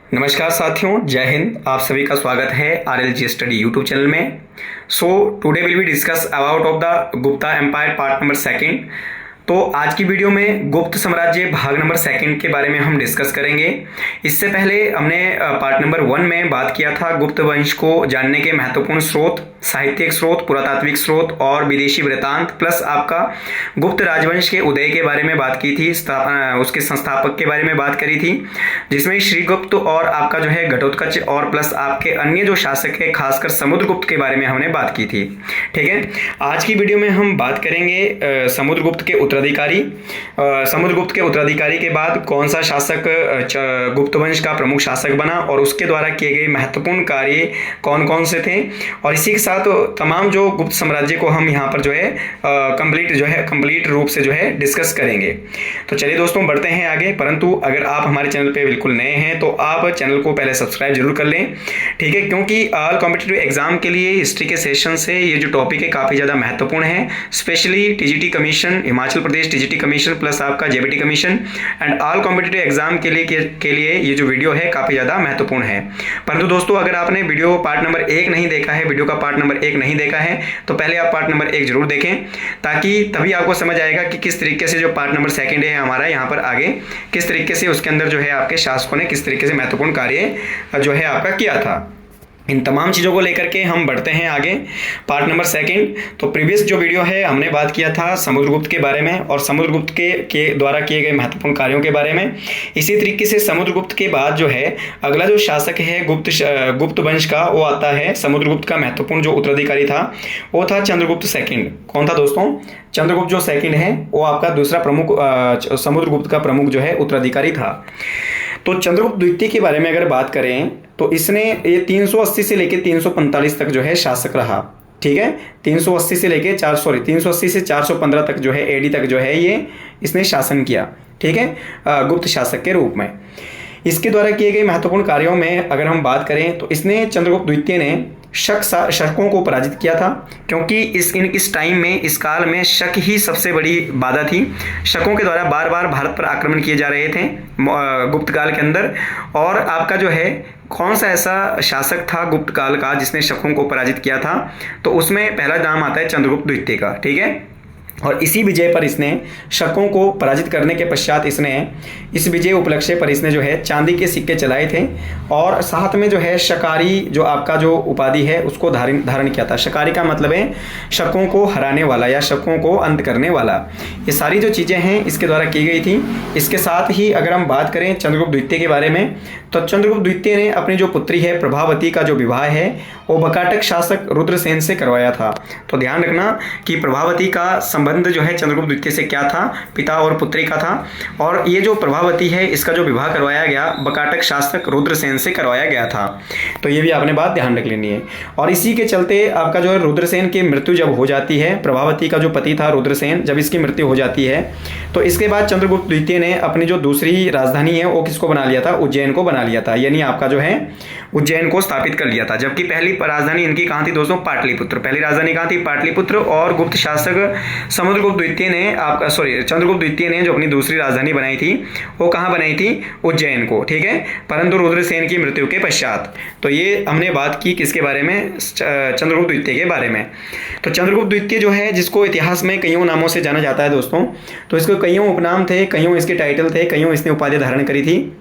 नमस्कार साथियों, जय हिंद। आप सभी का स्वागत है RLG स्टडी यूट्यूब चैनल में। Today will be discuss about of the Gupta empire part number second. तो आज की वीडियो में गुप्त साम्राज्य भाग नंबर सेकंड के बारे में हम डिस्कस करेंगे। इससे पहले हमने पार्ट नंबर 1 में बात किया था गुप्त वंश को जानने के महत्वपूर्ण स्रोत, साहित्यिक स्रोत, पुरातात्विक स्रोत और विदेशी वृत्तांत, प्लस आपका गुप्त राजवंश के उदय के बारे में बात की थी, उसके संस्थापक के बारे में बात करी थी, जिसमें श्रीगुप्त और आपका जो है घटोत्कच और प्लस आपके अन्य जो शासक है खासकर समुद्रगुप्त के बारे में हमने बात की थी। ठीक है, आज की वीडियो में हम बात करेंगे समुद्रगुप्त के उत्तराधिकारी। समुद्रगुप्त के उत्तराधिकारी के बाद कौन सा शासक गुप्त वंश का प्रमुख शासक बना और उसके द्वारा किए गए महत्वपूर्ण कार्य कौन कौन से थे, और इसी के साथ तमाम जो गुप्त साम्राज्य को हम यहाँ पर जो है कंप्लीट रूप से जो है डिस्कस करेंगे। तो चलिए दोस्तों, बढ़ते हैं आगे। परंतु अगर आप हमारे चैनल पे बिल्कुल नए हैं तो आप चैनल को पहले सब्सक्राइब जरूर कर लें, ठीक है, क्योंकि ऑल कॉम्पिटिटिव एग्जाम के लिए हिस्ट्री के सेशन से ये जो टॉपिक है काफ़ी ज़्यादा महत्वपूर्ण है। Specially TGT commission, Himachal Pradesh TGT commission plus आपका JBT commission and all competitive exam के लिए ये जो वीडियो है काफ़ी ज़्यादा महत्वपूर्ण है। परंतु दोस्तों, अगर आपने वीडियो पार्ट नंबर 1 नहीं देखा है, वीडियो का पार्ट नंबर 1 नहीं देखा है, तो पहले आप पार्ट नंबर 1 जरूर देखें, ताकि तभी आपको समझ आएगा कि किस तरीके से जो पार्ट नंबर सेकंड है हमारा यहाँ पर आगे किस तरीके से उसके अंदर जो है आपके शासकों ने किस तरीके से महत्वपूर्ण कार्य जो है आपका किया था। इन तमाम चीज़ों को लेकर के हम बढ़ते हैं आगे पार्ट नंबर सेकंड। तो प्रीवियस जो वीडियो है हमने बात किया था समुद्रगुप्त के बारे में और समुद्रगुप्त के द्वारा किए गए महत्वपूर्ण कार्यों के बारे में। इसी तरीके से समुद्रगुप्त के बाद जो है अगला जो शासक है गुप्त वंश का, वो आता है समुद्रगुप्त का महत्वपूर्ण जो उत्तराधिकारी था वो था चंद्रगुप्त सेकंड। कौन था दोस्तों? चंद्रगुप्त जो सेकंड है वो आपका दूसरा प्रमुख समुद्रगुप्त का प्रमुख जो है उत्तराधिकारी था। तो चंद्रगुप्त द्वितीय के बारे में अगर बात करें तो इसने ये 380 से लेकर 345 तक जो है शासक रहा। ठीक है, 380 से 415 तक जो है एडी तक जो है ये इसने शासन किया। ठीक है, गुप्त शासक के रूप में। इसके द्वारा किए गए महत्वपूर्ण कार्यों में अगर हम बात करें तो इसने चंद्रगुप्त द्वितीय ने शकों को पराजित किया था, क्योंकि इस टाइम में, इस काल में शक ही सबसे बड़ी बाधा थी। शकों के द्वारा बार बार भारत पर आक्रमण किए जा रहे थे गुप्त काल के अंदर। और आपका जो है कौन सा ऐसा शासक था गुप्त काल का जिसने शकों को पराजित किया था, तो उसमें पहला नाम आता है चंद्रगुप्त द्वितीय का। ठीक है, और इसी विजय पर इसने शकों को पराजित करने के पश्चात इस विजय उपलक्ष्य पर इसने जो है चांदी के सिक्के चलाए थे और साथ में जो है शकारी जो आपका जो उपाधि है उसको धारण किया था। शकारी का मतलब है शकों को हराने वाला या शकों को अंत करने वाला। ये सारी जो चीज़ें हैं इसके द्वारा की गई थी। इसके साथ ही अगर हम बात करें चंद्रगुप्त द्वितीय के बारे में तो चंद्रगुप्त द्वितीय ने अपनी जो पुत्री है प्रभावती का जो विवाह है वो बकाटक शासक रुद्रसेन से करवाया था। तो ध्यान रखना कि प्रभावती का संबंध जो है चंद्रगुप्त द्वितीय से क्या था, पिता और पुत्री का था। और ये जो प्रभावती है इसका जो विवाह करवाया गया बकाटक शासक रुद्रसेन से करवाया गया था। तो ये भी आपने बात ध्यान रख लेनी है। और इसी के चलते आपका जो है रुद्रसेन की मृत्यु जब हो जाती है, प्रभावती का जो पति था रुद्रसेन, जब इसकी मृत्यु हो जाती है तो इसके बाद चंद्रगुप्त द्वितीय ने अपनी जो दूसरी राजधानी है वो किसको बना लिया था? उज्जैन को बना लिया था, यानी आपका जो है उज्जैन को स्थापित कर लिया था। जबकि पहली राजधानी इनकी कहाँ थी दोस्तों? पाटलिपुत्र। पहली राजधानी कहाँ थी? पाटलिपुत्र। और गुप्त शासक चंद्रगुप्त द्वितीय ने जो अपनी दूसरी राजधानी बनाई थी वो कहाँ बनाई थी? उज्जैन को। ठीक है, परंतु रुद्रसेन की मृत्यु के पश्चात। तो ये हमने बात की किसके बारे में? चंद्रगुप्त द्वितीय के बारे में। तो चंद्रगुप्त द्वितीय जो है जिसको इतिहास में कईयों नामों से जाना जाता है दोस्तों, तो इसको कईयों उपनाम थे, कईयों इसके टाइटल थे, कईयों इसने उपाधि धारण करी थी,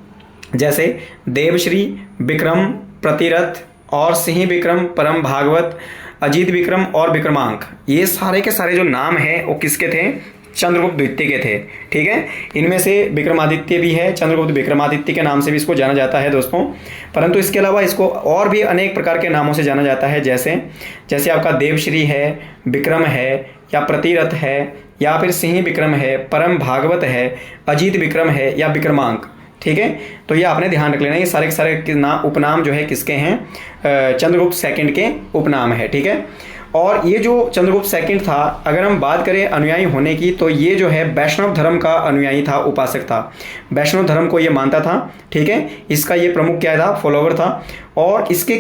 जैसे देवश्री, विक्रम, प्रतिरथ और सिंह विक्रम, परम भागवत, अजीत विक्रम और विक्रमांक। ये सारे के सारे जो नाम हैं वो किसके थे? चंद्रगुप्त द्वितीय के थे। ठीक है, इनमें से विक्रमादित्य भी है, चंद्रगुप्त विक्रमादित्य के नाम से भी इसको जाना जाता है दोस्तों। परंतु इसके अलावा इसको और भी अनेक प्रकार के नामों से जाना जाता है, जैसे आपका देवश्री है, विक्रम है, या प्रतिरथ है, या फिर सिंह विक्रम है, परम भागवत है, अजीत विक्रम है, या विक्रमांक। ठीक है, तो ये आपने ध्यान रख लेना, ये सारे के सारे उपनाम जो है किसके हैं? चंद्रगुप्त सेकंड के उपनाम है। ठीक है, और ये जो चंद्रगुप्त सेकंड था, अगर हम बात करें अनुयायी होने की, तो ये जो है वैष्णव धर्म का अनुयायी था, उपासक था, वैष्णव धर्म को ये मानता था। ठीक है, इसका ये प्रमुख क्या था? फॉलोवर था। और इसके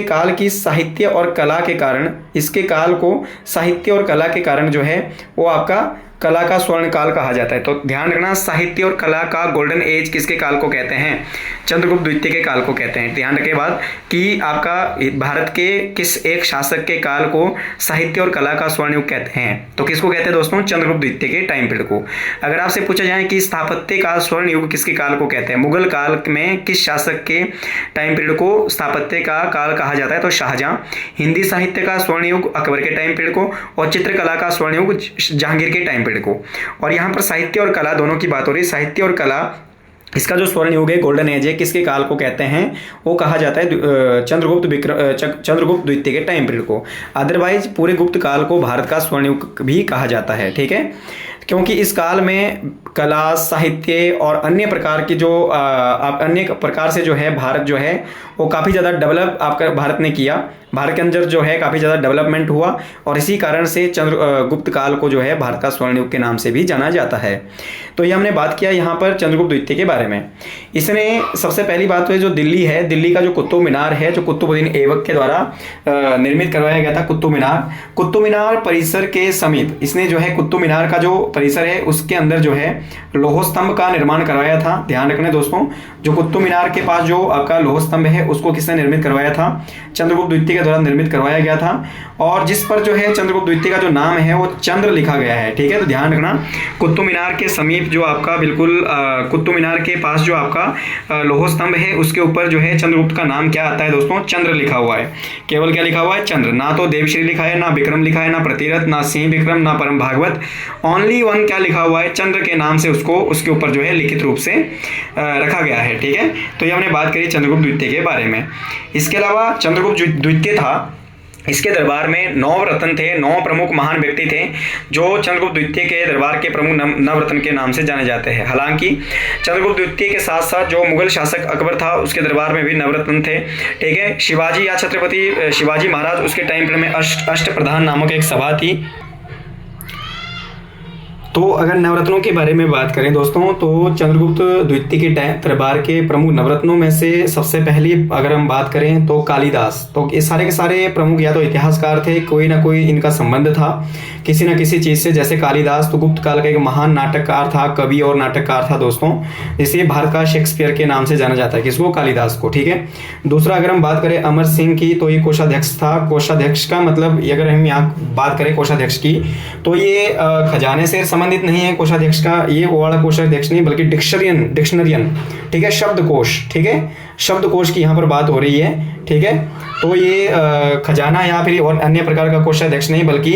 काल की साहित्य और कला के कारण, इसके काल को साहित्य और कला के कारण जो है वो आपका कला का स्वर्ण काल कहा जाता है। तो ध्यान रखना, साहित्य और कला का गोल्डन एज किसके काल को कहते हैं? चंद्रगुप्त द्वितीय के काल को कहते हैं। ध्यान रखे बात कि आपका भारत के किस एक शासक के काल को साहित्य और कला का स्वर्ण युग कहते हैं? तो किसको कहते हैं दोस्तों? चंद्रगुप्त द्वितीय के टाइम पीरियड को। अगर आपसे पूछा जाए कि स्थापत्य का स्वर्ण युग किसके काल को कहते हैं? मुगल काल में किस शासक के टाइम पीरियड को स्थापत्य का काल कहा जाता है? तो शाहजहां। हिंदी साहित्य का स्वर्ण युग अकबर के टाइम पीरियड को, और चित्रकला का स्वर्ण युग जहांगीर के टाइम पीरियड को। और यहाँ पर साहित्य और कला दोनों की बात हो रही है। साहित्य और कला इसका जो स्वर्ण युग है, गोल्डन एज है, किसके काल को कहते हैं? वो कहा जाता है चंद्रगुप्त द्वितीय के टाइम पीरियड को। अदरवाइज पूरे गुप्त काल को भारत का स्वर्ण युग भी कहा जाता है। ठीक है, क्योंकि इस काल में कला, साहित्य और अन्य प्रकार की जो अन्य प्रकार से जो है भारत जो है वो काफ़ी ज़्यादा डेवलप आपका भारत ने किया। भारत के अंदर जो है काफ़ी ज़्यादा डेवलपमेंट हुआ, और इसी कारण से गुप्त काल को जो है भारत का स्वर्ण युग के नाम से भी जाना जाता है। तो ये हमने बात किया यहाँ पर चंद्रगुप्त द्वितीय के बारे में। इसने सबसे पहली बात तो है जो दिल्ली है, दिल्ली का जो कुतुब मीनार है, जो कुतुबुद्दीन ऐबक के द्वारा निर्मित करवाया गया था कुतुब मीनार परिसर के समीप इसने जो है कुतुब मीनार का जो परिसर है उसके अंदर जो है लौह स्तंभ का निर्माण करवाया था। ध्यान रखना दोस्तों, जो कुतुब मीनार के पास जो आपका लौह स्तंभ है उसको किसने निर्मित करवाया था? चंद्रगुप्त द्वितीय के द्वारा निर्मित करवाया गया था, और जिस पर जो है चंद्रगुप्त द्वितीय का जो नाम है वो चंद्र लिखा गया है। ठीक है, तो ध्यान रखना, कुतुब मीनार के समीप जो आपका बिल्कुल कुतुब मीनार के पास जो आपका लौह स्तंभ है उसके ऊपर जो है चंद्रगुप्त का नाम क्या आता है दोस्तों? चंद्र लिखा हुआ है। केवल क्या लिखा हुआ है? चंद्र। ना तो देवश्री लिखा है, ना विक्रम लिखा है, ना प्रतिरथ, ना सिंह विक्रम, ना परम भागवत। ओनली वन क्या लिखा हुआ है? चंद्र के नाम से उसको उसके ऊपर जो है लिखित रूप से रखा गया है। ठीक है, तो ये हमने बात करी चंद्रगुप्त द्वितीय के बारे में। इसके अलावा चंद्रगुप्त द्वितीय था, इसके दरबार में 9 रत्न थे, 9 प्रमुख महान व्यक्ति थे जो चंद्रगुप्त द्वितीय के दरबार के प्रमुख नवरत्न के नाम से जाने जाते हैं। हालांकि चंद्रगुप्त द्वितीय के साथ साथ जो मुगल शासक अकबर था उसके दरबार में भी नवरत्न थे। ठीक है, शिवाजी या छत्रपति शिवाजी महाराज उसके टाइम पीरियड में अष्ट प्रधान नामक एक सभा थी। तो अगर नवरत्नों के बारे में बात करें दोस्तों, तो चंद्रगुप्त द्वितीय के दरबार के प्रमुख नवरत्नों में से सबसे पहली अगर हम बात करें तो कालिदास। तो ये सारे के सारे प्रमुख या तो इतिहासकार थे, कोई ना कोई इनका संबंध था किसी न किसी चीज़ से। जैसे कालिदास तो गुप्त काल का एक महान नाटककार था, कवि और नाटककार था दोस्तों, इसलिए भारत का शेक्सपियर के नाम से जाना जाता है। किसको? कालिदास को। ठीक है, दूसरा अगर हम बात करें अमर सिंह की, तो ये कोषाध्यक्ष था। कोषाध्यक्ष का मतलब अगर हम यहाँ बात करें कोषाध्यक्ष की, तो ये खजाने से संबंधित नहीं है कोषाध्यक्ष का, ये वो वाला कोषाध्यक्ष नहीं बल्कि डिक्शनरियन। ठीक है, शब्दकोश। ठीक है, शब्दकोश की यहाँ पर बात हो रही है। ठीक है, तो ये खजाना या फिर और अन्य प्रकार का कोषाध्यक्ष नहीं बल्कि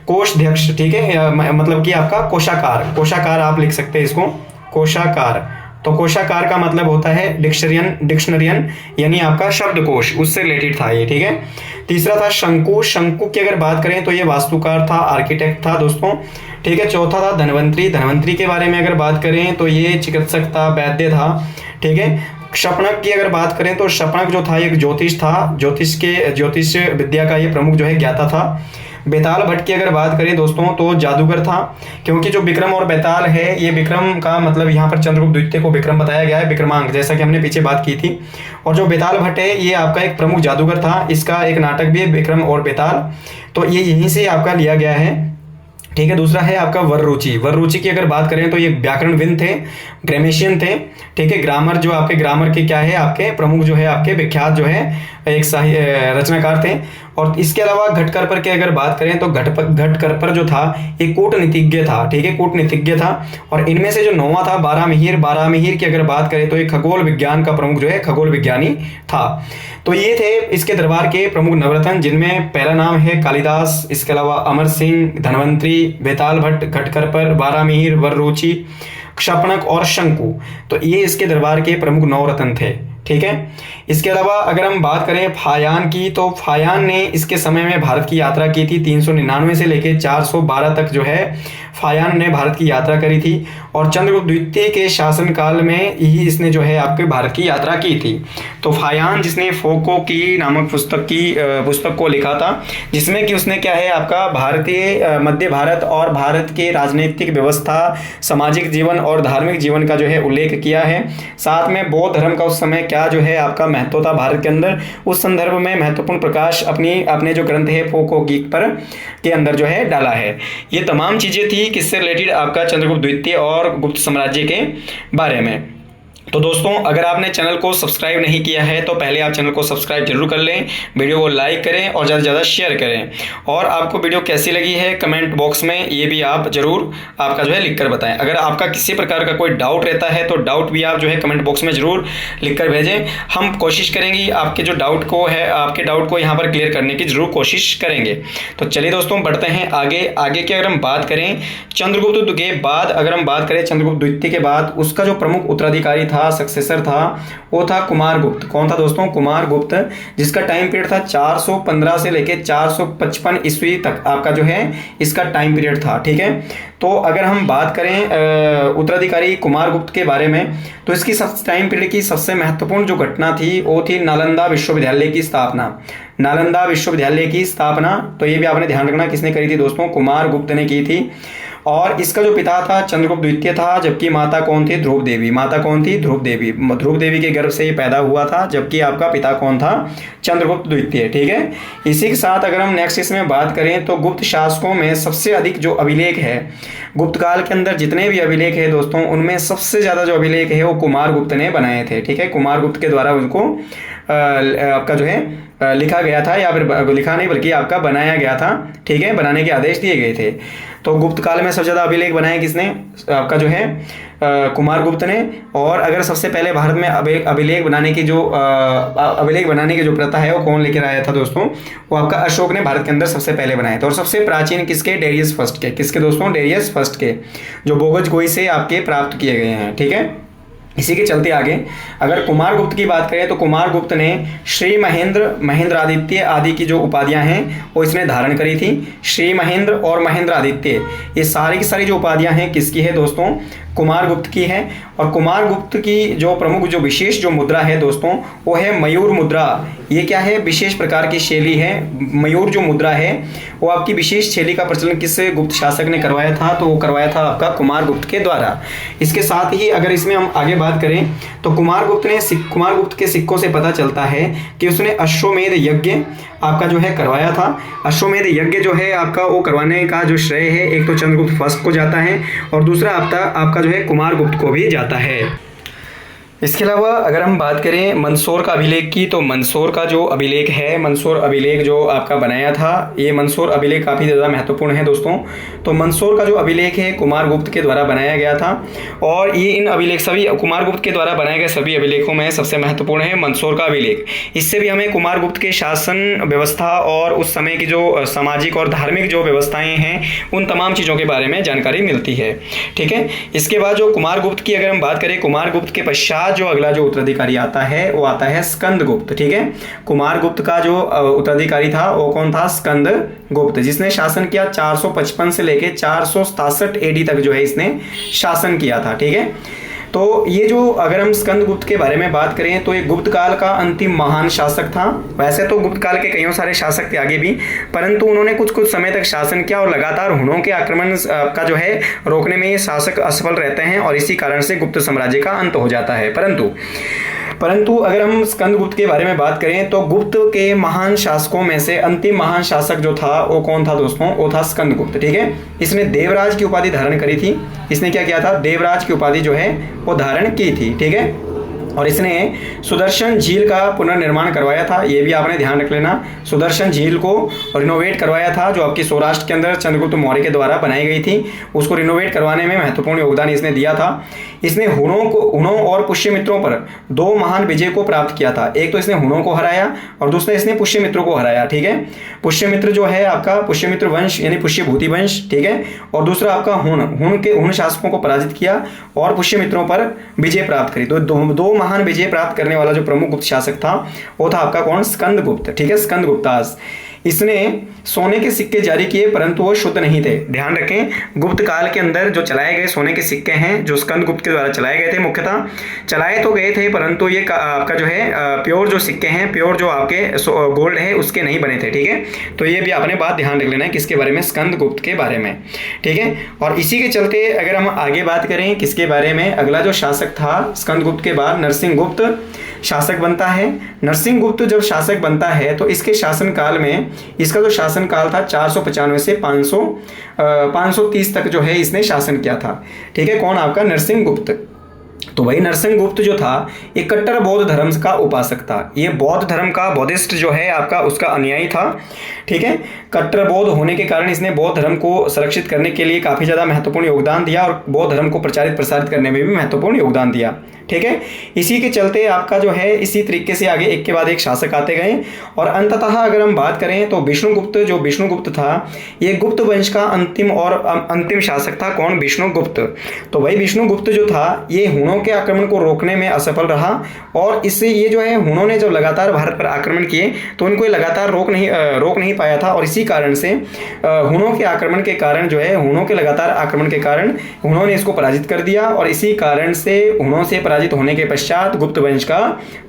कोषाध्यक्ष। ठीक है, मतलब कि आपका कोषाकार आप लिख सकते हैं इसको, कोषाकार। तो कोषाकार का मतलब होता है डिक्शनरियन यानी आपका शब्दकोश, उससे रिलेटेड था ये। ठीक है, तीसरा था शंकु। शंकु की अगर बात करें तो ये वास्तुकार था, आर्किटेक्ट था दोस्तों। ठीक है, चौथा था धन्वंतरी। धन्वंतरी के बारे में अगर बात करें तो ये चिकित्सक था, वैद्य था। ठीक है, शपनक की अगर बात करें तो शपनक जो था एक ज्योतिष था, ज्योतिष विद्या का ये प्रमुख जो है ज्ञाता था। बेताल भट्ट की अगर बात करें दोस्तों तो जादूगर था, क्योंकि जो विक्रम और बेताल है, ये विक्रम का मतलब यहाँ पर चंद्रगुप्त द्वितीय को विक्रम बताया गया है, विक्रमांक, जैसा कि हमने पीछे बात की थी। और जो बेताल भट्ट है ये आपका एक प्रमुख जादूगर था, इसका एक नाटक भी है विक्रम और बेताल, तो ये यहीं से आपका लिया गया है। ठीक है, दूसरा है आपका वररुचि। वररुचि की अगर बात करें तो ये व्याकरणविद थे, ग्रामेशियन थे। ठीक है, ग्रामर जो आपके ग्रामर के क्या है आपके प्रमुख जो है आपके विख्यात जो है एक रचनाकार थे। और इसके अलावा घटकरपर की अगर बात करें तो घटकरपर जो था ये कूटनीतिज्ञ था। ठीक है, कूटनीतिज्ञ था। और इनमें से जो 9वां था बारामिहिर की अगर बात करें तो ये खगोल विज्ञान का प्रमुख जो है खगोल विज्ञानी था। तो ये थे इसके दरबार के प्रमुख नवरत्न, जिनमें पहला नाम है कालिदास, इसके अलावा अमर सिंह, धन्वंतरी, बेताल भट्ट, घटकरपर, बारामिहिर, वररुचि, शपनक और शंकु। तो ये इसके दरबार के प्रमुख नवरत्न थे। ठीक है, इसके अलावा अगर हम बात करें फायान की, तो फायान ने इसके समय में भारत की यात्रा की थी। 399 से लेकर 412 तक जो है फायान ने भारत की यात्रा करी थी, और चंद्रगुप्त द्वितीय के शासनकाल में ही इसने जो है आपके भारत की यात्रा की थी। तो फायान जिसने फोको की नामक पुस्तक को लिखा था, जिसमें कि उसने क्या है आपका भारतीय मध्य भारत और भारत के राजनीतिक व्यवस्था, सामाजिक जीवन और धार्मिक जीवन का जो है उल्लेख किया है। साथ में बौद्ध धर्म का उस समय क्या जो है आपका महत्व था भारत के अंदर, उस संदर्भ में महत्वपूर्ण प्रकाश अपने जो ग्रंथ है फोको गीक पर के अंदर जो है डाला है। ये तमाम चीज़ें थी किससे रिलेटेड, आपका चंद्रगुप्त द्वितीय और गुप्त साम्राज्य के बारे में। तो दोस्तों, अगर आपने चैनल को सब्सक्राइब नहीं किया है तो पहले आप चैनल को सब्सक्राइब जरूर कर लें, वीडियो को लाइक करें और ज़्यादा से ज़्यादा शेयर करें। और आपको वीडियो कैसी लगी है कमेंट बॉक्स में ये भी आप जरूर आपका जो है लिखकर बताएं। अगर आपका किसी प्रकार का कोई डाउट रहता है तो डाउट भी आप जो है कमेंट बॉक्स में जरूर लिखकर भेजें। हम कोशिश करेंगे आपके जो डाउट को है, आपके डाउट को यहाँ पर क्लियर करने की जरूर कोशिश करेंगे। तो चलिए दोस्तों, बढ़ते हैं आगे की अगर हम बात करें चंद्रगुप्त के बाद, अगर हम बात करें चंद्रगुप्त द्वितीय के बाद, उसका जो प्रमुख उत्तराधिकारी था, सक्सेसर था, वो था कुमारगुप्त। कौन था दोस्तों? कुमारगुप्त, जिसका टाइम पीरियड था 415 से लेकर 455 ईस्वी तक आपका जो है इसका टाइम पीरियड था। ठीक है, तो अगर हम बात करें उत्तराधिकारी कुमारगुप्त के बारे में तो इसकी टाइम पीरियड की सबसे महत्वपूर्ण जो घटना थी वो थी नालंदा विश्वविद्यालय की स्थापना। नालंदा विश्वविद्यालय की स्थापना, तो ये भी आपने ध्यान रखना किसने करी थी दोस्तों? कुमारगुप्त ने की थी। और इसका जो पिता था चंद्रगुप्त द्वितीय था, जबकि माता कौन थी? ध्रुव देवी। माता कौन थी? ध्रुव देवी। ध्रुव देवी के गर्भ से ये पैदा हुआ था, जबकि आपका पिता कौन था? चंद्रगुप्त द्वितीय। ठीक है, इसी के साथ अगर हम नेक्स्ट इसमें बात करें तो गुप्त शासकों में सबसे अधिक जो अभिलेख है गुप्त काल के अंदर, जितने भी अभिलेख है दोस्तों, उनमें सबसे ज्यादा जो अभिलेख है वो कुमारगुप्त ने बनाए थे। ठीक है, कुमारगुप्त के द्वारा उनको आपका जो है लिखा गया था, या फिर लिखा नहीं बल्कि आपका बनाया गया था। ठीक है, बनाने के आदेश दिए गए थे। तो गुप्त काल में सबसे ज़्यादा अभिलेख बनाए किसने? आपका जो है कुमारगुप्त ने। और अगर सबसे पहले भारत में अभिलेख बनाने की जो प्रथा है वो कौन लेकर आया था दोस्तों? वो आपका अशोक ने भारत के अंदर सबसे पहले बनाए थे। और सबसे प्राचीन किसके? डेरियस फर्स्ट के। किसके दोस्तों? डेरियस फर्स्ट के, जो बोगज गोई से आपके प्राप्त किए गए हैं। ठीक है, इसी के चलते आगे अगर कुमारगुप्त की बात करें तो कुमारगुप्त ने श्री महेंद्र, महेंद्रादित्य आदि की जो उपाधियां हैं वो इसने धारण करी थी। श्री महेंद्र और महेंद्रादित्य, ये सारी की सारी जो उपाधियां हैं किसकी है दोस्तों? कुमारगुप्त की है। और कुमारगुप्त की जो प्रमुख जो विशेष जो मुद्रा है दोस्तों वो है मयूर मुद्रा। ये क्या है? विशेष प्रकार की शैली है। मयूर जो मुद्रा है वो आपकी विशेष शैली का प्रचलन किस गुप्त शासक ने करवाया था? तो वो करवाया था आपका कुमारगुप्त के द्वारा। इसके साथ ही अगर इसमें हम आगे बात करें तो कुमारगुप्त के सिक्कों से पता चलता है कि उसने अश्वमेध यज्ञ आपका जो है करवाया था। अश्वमेध यज्ञ जो है आपका वो करवाने का जो श्रेय है एक तो चंद्रगुप्त फर्स्ट को जाता है और दूसरा आपका जो है कुमारगुप्त को भी जाता है। इसके अलावा अगर हम बात करें मंदसौर का अभिलेख की, तो मंदसौर का जो अभिलेख है, मंदसौर अभिलेख जो आपका बनाया था, ये मंदसौर अभिलेख काफ़ी ज़्यादा महत्वपूर्ण है दोस्तों। तो मंदसौर का जो अभिलेख है कुमारगुप्त के द्वारा बनाया गया था। और ये इन अभिलेख सभी कुमारगुप्त के द्वारा बनाए गए सभी अभिलेखों में सबसे महत्वपूर्ण है मंदसौर का अभिलेख। इससे भी हमें कुमारगुप्त के शासन व्यवस्था और उस समय की जो सामाजिक और धार्मिक जो व्यवस्थाएं हैं उन तमाम चीज़ों के बारे में जानकारी मिलती है। ठीक है, इसके बाद जो कुमारगुप्त की अगर हम बात करें, कुमारगुप्त के पश्चात जो अगला जो उत्तराधिकारी आता है वो आता है स्कंदगुप्त। ठीक है, कुमारगुप्त का जो उत्तराधिकारी था वो कौन था? स्कंदगुप्त, जिसने शासन किया 455 से लेके 467 एडी तक जो है इसने शासन किया था। ठीक है, तो ये जो अगर हम स्कंदगुप्त के बारे में बात करें तो ये गुप्त काल का अंतिम महान शासक था। वैसे तो गुप्त काल के कई सारे शासक थे आगे भी, परंतु उन्होंने कुछ समय तक शासन किया और लगातार हुनों के आक्रमण का जो है रोकने में ये शासक असफल रहते हैं और इसी कारण से गुप्त साम्राज्य का अंत हो जाता है। परंतु अगर हम स्कंदगुप्त के बारे में बात करें तो गुप्त के महान शासकों में से अंतिम महान शासक जो था वो कौन था दोस्तों? वो था स्कंदगुप्त। ठीक है, इसने देवराज की उपाधि धारण करी थी। इसने क्या किया था? देवराज की उपाधि जो है वो धारण की थी। ठीक है, और इसने सुदर्शन झील का पुनर्निर्माण करवाया था। ये भी आपने ध्यान रख लेना, सुदर्शन झील को रिनोवेट करवाया था जो आपकी सौराष्ट्र के अंदर चंद्रगुप्त मौर्य के द्वारा बनाई गई थी। उसको रिनोवेट करवाने में महत्वपूर्ण योगदान इसने दिया था। इसने हुणों और पुष्यमित्रों पर 2 महान विजय को प्राप्त किया था। एक तो इसने हुणों को हराया और दूसरा इसने पुष्यमित्रों को हराया। ठीक है, पुष्यमित्र जो है आपका पुष्यमित्र वंश यानी पुष्यभूति वंश। ठीक है, और दूसरा आपका हुण शासकों को पराजित किया और पुष्यमित्रों पर विजय प्राप्त करी। तो दो महान विजय प्राप्त करने वाला जो प्रमुख गुप्त शासक था वो था आपका कौन? स्कंदगुप्त। ठीक है, स्कंदगुप्तास। इसने सोने के सिक्के जारी किए परंतु वो शुद्ध नहीं थे। ध्यान रखें, गुप्त काल के अंदर जो चलाए गए सोने के सिक्के हैं जो स्कंदगुप्त के द्वारा चलाए गए थे, मुख्यतः चलाए तो गए थे परंतु ये आपका जो है प्योर जो सिक्के हैं, प्योर जो आपके गोल्ड है उसके नहीं बने थे। ठीक है, तो ये भी आपने बात ध्यान रख लेना है किसके बारे में, स्कंदगुप्त के बारे में। ठीक है, और इसी के चलते अगर हम आगे बात करें किसके बारे में, अगला जो शासक था स्कंदगुप्त के बाद नरसिंहगुप्त शासक बनता है। नरसिंहगुप्त जब शासक बनता है तो इसके शासनकाल में, इसका जो शासनकाल था 495 से 530 तक जो है इसने शासन किया था। ठीक है, कौन आपका नरसिंहगुप्त। तो वही नरसिंहगुप्त जो था एक कट्टर बौद्ध धर्म का उपासक था। ये बौद्ध धर्म का, बौद्धिस्ट जो है आपका उसका अनुयायी था। ठीक है, कट्टर बौद्ध होने के कारण इसने बौद्ध धर्म को संरक्षित करने के लिए काफ़ी ज़्यादा महत्वपूर्ण योगदान दिया और बौद्ध धर्म को प्रसारित करने में भी महत्वपूर्ण योगदान दिया। ठीक है, इसी के चलते आपका जो है इसी तरीके से आगे एक के बाद एक शासक आते गए और अंततः अगर हम बात करें तो विष्णुगुप्त था, ये गुप्त वंश का अंतिम शासक था। कौन, विष्णुगुप्त। तो वही विष्णुगुप्त जो था ये हुणों के आक्रमण को रोकने में असफल रहा और इससे ये जो है हुणों ने जब लगातार भारत पर आक्रमण किए तो उनको ये लगातार रोक नहीं पाया था और इसी कारण से हुणों के आक्रमण के कारण जो है, हुणों के लगातार आक्रमण के कारण हुणों ने इसको पराजित कर दिया और इसी कारण से हुणों से पराजित होने के पश्चात गुप्त वंश का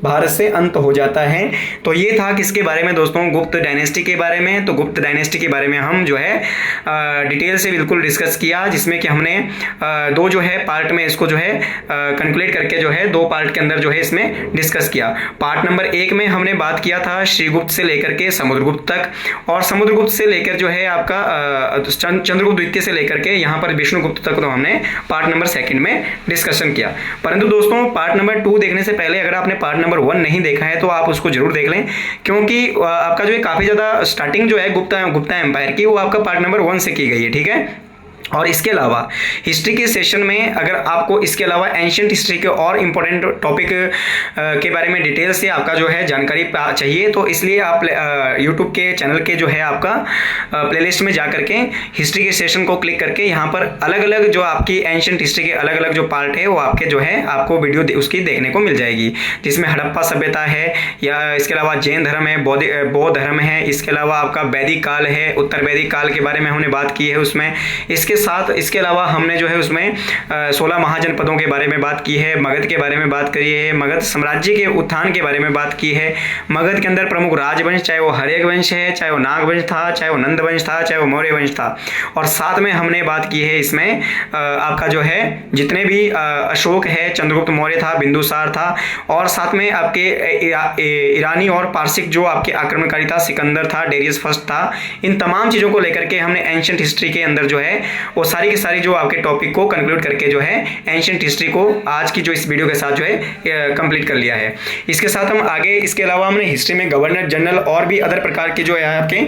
भारत से अंत हो जाता है। तो ये था किसके बारे में दोस्तों, गुप्त डायनेस्टी के बारे में। तो गुप्त डायनेस्टी के बारे में हम जो है डिटेल से बिल्कुल डिस्कस किया, जिसमें कि हमने दो जो है पार्ट में इसको जो है कंक्लूड करके जो है 2 पार्ट के अंदर जो है इसमें डिस्कस किया। पार्ट नंबर 1 में हमने बात किया था श्रीगुप्त से लेकर के समुद्रगुप्त तक, और समुद्रगुप्त से लेकर जो है आपका चंद्रगुप्त द्वितीय से लेकर के यहाँ पर विष्णुगुप्त तक तो हमने पार्ट नंबर 2 में डिस्कशन किया। परंतु दोस्तों पार्ट नंबर 2 देखने से पहले अगर आपने पार्ट नंबर 1 नहीं देखा है तो आप उसको जरूर देख लें, क्योंकि आपका जो है काफी ज्यादा स्टार्टिंग जो है गुप्ता एम्पायर की वो आपका पार्ट नंबर 1 से की गई है। ठीक है, और इसके अलावा हिस्ट्री के सेशन में अगर आपको इसके अलावा एंशिएंट हिस्ट्री के और इम्पोर्टेंट टॉपिक के बारे में डिटेल से आपका जो है जानकारी चाहिए, तो इसलिए आप यूट्यूब के चैनल के जो है आपका प्लेलिस्ट में जा करके हिस्ट्री के सेशन को क्लिक करके यहाँ पर अलग अलग जो आपकी एंशिएंट हिस्ट्री के अलग अलग जो पार्ट है वो आपके जो है आपको वीडियो उसकी देखने को मिल जाएगी, जिसमें हड़प्पा सभ्यता है, या इसके अलावा जैन धर्म है, बौद्ध धर्म है, इसके अलावा आपका वैदिक काल है, उत्तर वैदिक काल के बारे में हमने बात की है उसमें। इसके अलावा हमने जो है उसमें 16 महाजनपदों के बारे में बात की है, मगध के बारे में बात करी है, मगध साम्राज्य के उत्थान के बारे में बात की है, मगध के अंदर प्रमुख राजवंश, चाहे वो हर्यक वंश है, चाहे वो नाग वंश था, चाहे वो नंद वंश था, चाहे वो मौर्य वंश था, और साथ में हमने बात की है इसमें आपका जो है जितने भी अशोक है, चंद्रगुप्त मौर्य था, बिंदुसार था, और साथ में आपके ईरानी और पारसिक जो आपके आक्रमणकारी था, सिकंदर था, डेरियस फर्स्ट था। इन तमाम चीज़ों को लेकर के हमने एंशिएंट हिस्ट्री के अंदर जो है वो सारी की सारी जो आपके टॉपिक को कंक्लूड करके जो है एंशिएंट हिस्ट्री को आज की जो इस वीडियो के साथ जो है कंप्लीट कर लिया है। इसके साथ हम आगे इसके अलावा हमने हिस्ट्री में गवर्नर जनरल और भी अदर प्रकार के जो है आपके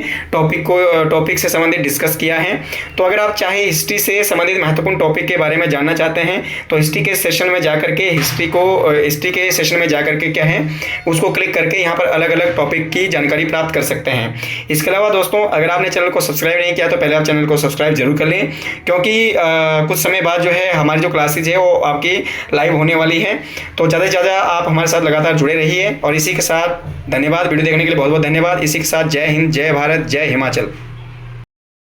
टॉपिक से संबंधित डिस्कस किया है। तो अगर आप चाहे हिस्ट्री से संबंधित महत्वपूर्ण टॉपिक के बारे में जानना चाहते हैं तो हिस्ट्री के सेशन में जाकर के हिस्ट्री के सेशन में जाकर के क्या है उसको क्लिक करके यहाँ पर अलग अलग टॉपिक की जानकारी प्राप्त कर सकते हैं। इसके अलावा दोस्तों अगर आपने चैनल को सब्सक्राइब नहीं किया तो पहले आप चैनल को सब्सक्राइब जरूर कर लें, क्योंकि कुछ समय बाद जो है हमारी जो क्लासेज है वो आपकी लाइव होने वाली है। तो ज़्यादा से ज़्यादा आप हमारे साथ लगातार जुड़े रहिए, और इसी के साथ धन्यवाद, वीडियो देखने के लिए बहुत बहुत धन्यवाद। इसी के साथ जय हिंद, जय भारत, जय हिमाचल।